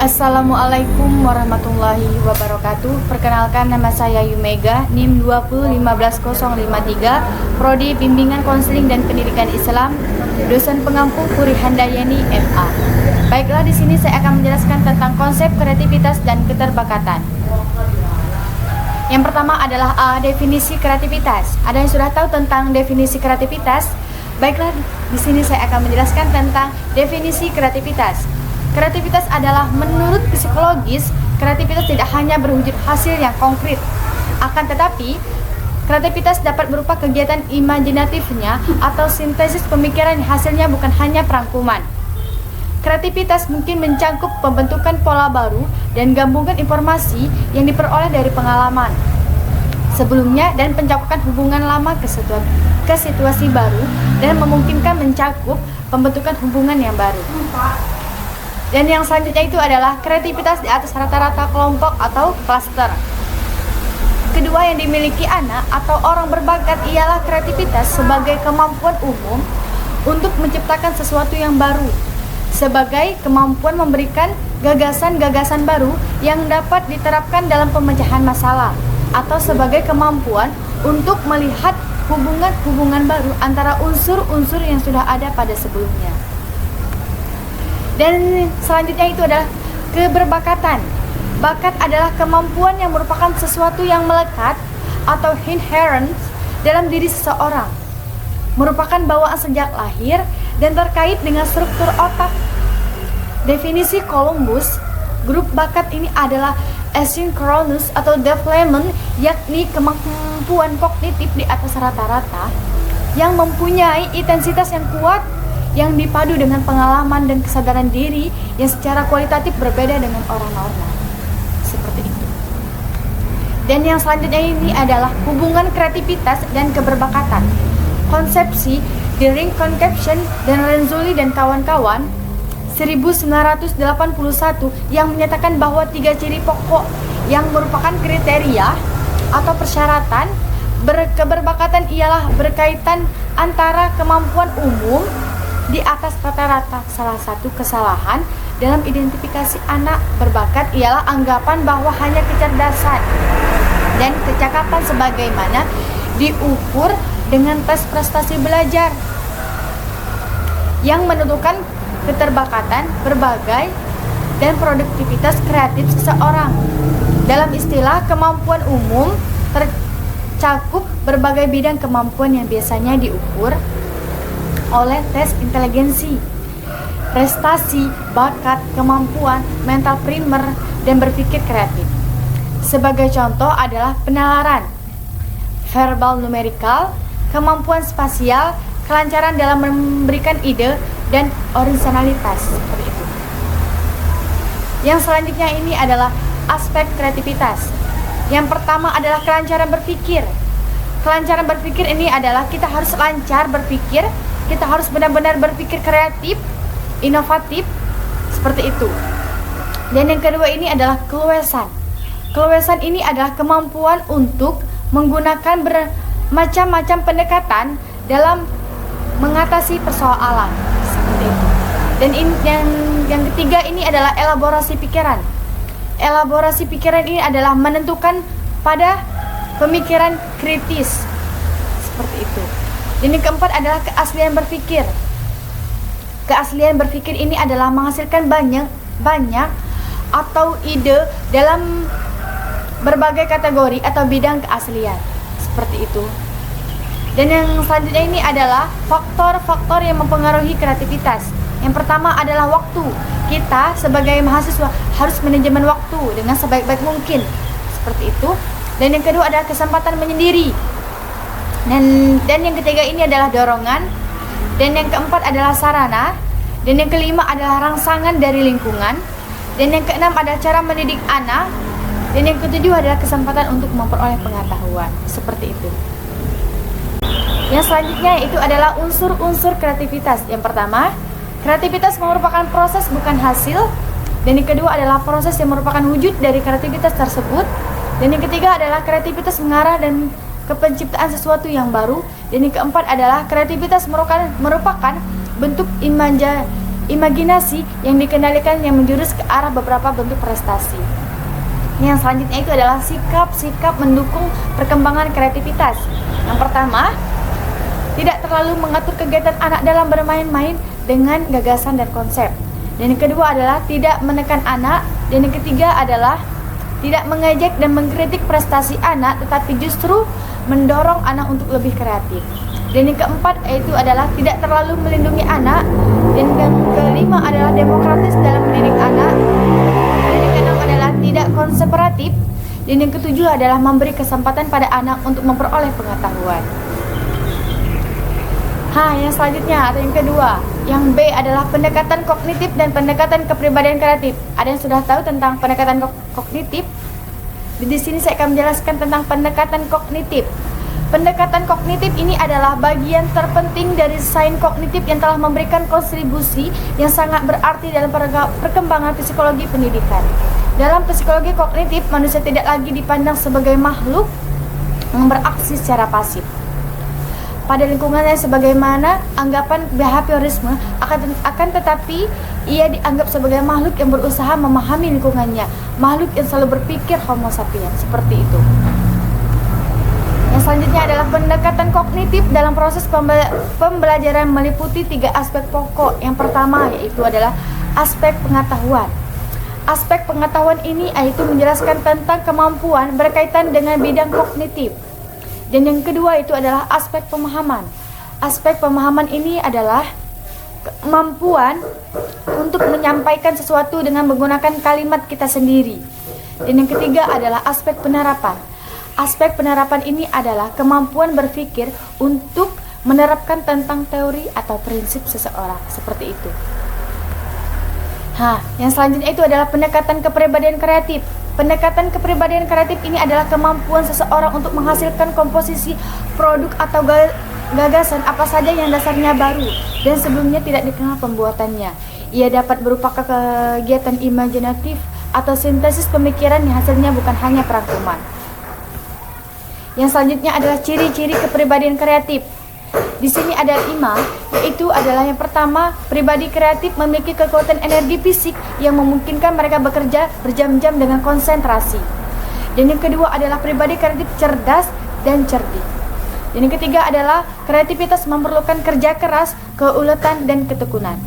Assalamualaikum warahmatullahi wabarakatuh. Perkenalkan, nama saya Yumega, NIM 2015053, Prodi Bimbingan Konseling dan Pendidikan Islam, dosen pengampu Puri Handayani MA. Baiklah, di sini saya akan menjelaskan tentang konsep kreativitas dan keterbakatan. Yang pertama adalah definisi kreativitas. Ada yang sudah tahu tentang definisi kreativitas? Baiklah, di sini saya akan menjelaskan tentang definisi kreativitas. Kreativitas adalah menurut psikologis, kreativitas tidak hanya berwujud hasil yang konkret. Akan tetapi, kreativitas dapat berupa kegiatan imajinatifnya atau sintesis pemikiran yang hasilnya bukan hanya perangkuman. Kreativitas mungkin mencakup pembentukan pola baru dan gabungan informasi yang diperoleh dari pengalaman sebelumnya dan pencakupan hubungan lama ke situasi baru dan memungkinkan mencakup pembentukan hubungan yang baru. Dan yang selanjutnya itu adalah kreativitas di atas rata-rata kelompok atau klaster. Kedua yang dimiliki anak atau orang berbakat ialah kreativitas sebagai kemampuan umum untuk menciptakan sesuatu yang baru, sebagai kemampuan memberikan gagasan-gagasan baru yang dapat diterapkan dalam pemecahan masalah, atau sebagai kemampuan untuk melihat hubungan-hubungan baru antara unsur-unsur yang sudah ada pada sebelumnya. Dan selanjutnya itu adalah keberbakatan. Bakat adalah kemampuan yang merupakan sesuatu yang melekat atau inherent dalam diri seseorang, merupakan bawaan sejak lahir dan terkait dengan struktur otak. Definisi Columbus, grup bakat ini adalah asynchronous atau development, yakni kemampuan kognitif di atas rata-rata yang mempunyai intensitas yang kuat, yang dipadu dengan pengalaman dan kesadaran diri yang secara kualitatif berbeda dengan orang normal. Seperti itu. Dan yang selanjutnya ini adalah hubungan kreativitas dan keberbakatan. Konsepsi Deering Conception dan Renzulli dan kawan-kawan 1981 yang menyatakan bahwa 3 ciri pokok yang merupakan kriteria atau persyaratan keberbakatan ialah berkaitan antara kemampuan umum di atas rata-rata. Salah satu kesalahan dalam identifikasi anak berbakat ialah anggapan bahwa hanya kecerdasan dan kecakapan sebagaimana diukur dengan tes prestasi belajar yang menentukan keterbakatan berbagai dan produktivitas kreatif seseorang. Dalam istilah kemampuan umum tercakup berbagai bidang kemampuan yang biasanya diukur oleh tes inteligensi, prestasi, bakat, kemampuan, mental primer, dan berpikir kreatif. Sebagai contoh adalah penalaran, verbal numerikal, kemampuan spasial, kelancaran dalam memberikan ide, dan originalitas. Seperti itu. Yang selanjutnya ini adalah aspek kreativitas. Yang pertama adalah kelancaran berpikir. Kelancaran berpikir ini adalah kita harus lancar berpikir, kita harus benar-benar berpikir kreatif, inovatif, seperti itu. Dan yang kedua ini adalah keluasan. Keluasan ini adalah kemampuan untuk menggunakan bermacam-macam pendekatan dalam mengatasi persoalan, seperti itu. Dan yang ketiga ini adalah elaborasi pikiran. Elaborasi pikiran ini adalah menentukan pada pemikiran kritis, seperti itu. Dan yang keempat adalah keaslian berpikir. Keaslian berpikir ini adalah menghasilkan banyak atau ide dalam berbagai kategori atau bidang keaslian, seperti itu. Dan yang selanjutnya ini adalah faktor-faktor yang mempengaruhi kreativitas. Yang pertama adalah waktu. Kita sebagai mahasiswa harus manajemen waktu dengan sebaik-baik mungkin, seperti itu. Dan yang kedua adalah kesempatan menyendiri. Dan yang ketiga ini adalah dorongan. Dan yang keempat adalah sarana. Dan yang kelima adalah rangsangan dari lingkungan. Dan yang keenam adalah cara mendidik anak. Dan yang ketujuh adalah kesempatan untuk memperoleh pengetahuan. Seperti itu. Yang selanjutnya itu adalah unsur-unsur kreativitas. Yang pertama, kreativitas merupakan proses bukan hasil. Dan yang kedua adalah proses yang merupakan wujud dari kreativitas tersebut. Dan yang ketiga adalah kreativitas mengarah dan ke penciptaan sesuatu yang baru. Dan yang keempat adalah kreativitas merupakan bentuk imajinasi yang dikendalikan yang menjurus ke arah beberapa bentuk prestasi. Yang selanjutnya itu adalah sikap-sikap mendukung perkembangan kreativitas. Yang pertama, tidak terlalu mengatur kegiatan anak dalam bermain-main dengan gagasan dan konsep. Dan yang kedua adalah tidak menekan anak. Dan yang ketiga adalah tidak mengejek dan mengkritik prestasi anak, tetapi justru mendorong anak untuk lebih kreatif. Dan yang keempat yaitu adalah tidak terlalu melindungi anak. Dan yang kelima adalah demokratis dalam mendidik anak. Dan yang keenam adalah tidak konservatif. Dan yang ketujuh adalah memberi kesempatan pada anak untuk memperoleh pengetahuan. Yang selanjutnya atau yang kedua, yang B adalah pendekatan kognitif dan pendekatan kepribadian kreatif. Ada yang sudah tahu tentang pendekatan kognitif? Di sini saya akan menjelaskan tentang pendekatan kognitif. Pendekatan kognitif ini adalah bagian terpenting dari sains kognitif yang telah memberikan kontribusi yang sangat berarti dalam perkembangan psikologi pendidikan. Dalam psikologi kognitif, manusia tidak lagi dipandang sebagai makhluk yang beraksi secara pasif pada lingkungannya sebagaimana anggapan behaviorisme, akan tetapi ia dianggap sebagai makhluk yang berusaha memahami lingkungannya, makhluk yang selalu berpikir homo sapiens, seperti itu. Yang selanjutnya adalah pendekatan kognitif dalam proses pembelajaran meliputi 3 aspek pokok. Yang pertama yaitu adalah aspek pengetahuan. Aspek pengetahuan ini yaitu menjelaskan tentang kemampuan berkaitan dengan bidang kognitif. Dan yang kedua itu adalah aspek pemahaman. Aspek pemahaman ini adalah kemampuan untuk menyampaikan sesuatu dengan menggunakan kalimat kita sendiri. Dan yang ketiga adalah aspek penerapan. Aspek penerapan ini adalah kemampuan berpikir untuk menerapkan tentang teori atau prinsip seseorang, seperti itu. Yang selanjutnya itu adalah pendekatan kepribadian kreatif. Pendekatan kepribadian kreatif ini adalah kemampuan seseorang untuk menghasilkan komposisi produk atau gagasan apa saja yang dasarnya baru dan sebelumnya tidak dikenal pembuatannya. Ia dapat berupa kegiatan imajinatif atau sintesis pemikiran yang hasilnya bukan hanya perangkuman. Yang selanjutnya adalah ciri-ciri kepribadian kreatif. Di sini ada 5, yaitu adalah yang pertama, pribadi kreatif memiliki kekuatan energi fisik yang memungkinkan mereka bekerja berjam-jam dengan konsentrasi. Dan yang kedua adalah pribadi kreatif cerdas dan cerdik. Dan yang ketiga adalah kreativitas memerlukan kerja keras, keuletan, dan ketekunan.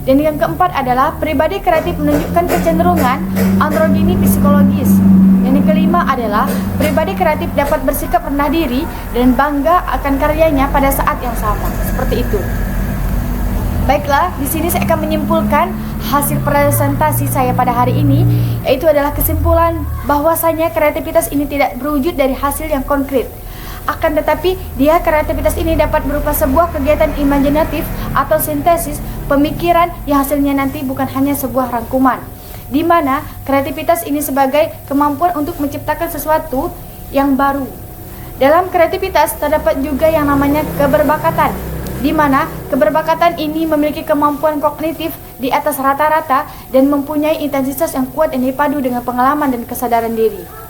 Dan yang keempat adalah pribadi kreatif menunjukkan kecenderungan androgini psikologis. Dan yang kelima adalah pribadi kreatif dapat bersikap rendah diri dan bangga akan karyanya pada saat yang sama. Seperti itu. Baiklah, di sini saya akan menyimpulkan hasil presentasi saya pada hari ini, yaitu adalah kesimpulan bahwasanya kreativitas ini tidak berwujud dari hasil yang konkret. Akan tetapi, kreativitas ini dapat berupa sebuah kegiatan imajinatif atau sintesis pemikiran yang hasilnya nanti bukan hanya sebuah rangkuman, di mana kreativitas ini sebagai kemampuan untuk menciptakan sesuatu yang baru. Dalam kreativitas terdapat juga yang namanya keberbakatan, di mana keberbakatan ini memiliki kemampuan kognitif di atas rata-rata dan mempunyai intensitas yang kuat yang dipadu dengan pengalaman dan kesadaran diri.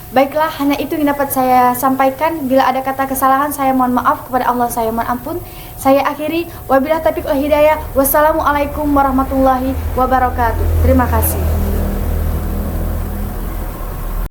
Baiklah, hanya itu yang dapat saya sampaikan. Bila ada kata kesalahan, saya mohon maaf. Kepada Allah saya mohon ampun. Saya akhiri. Wabillahi taufiq wal hidayah. Wassalamualaikum warahmatullahi wabarakatuh. Terima kasih.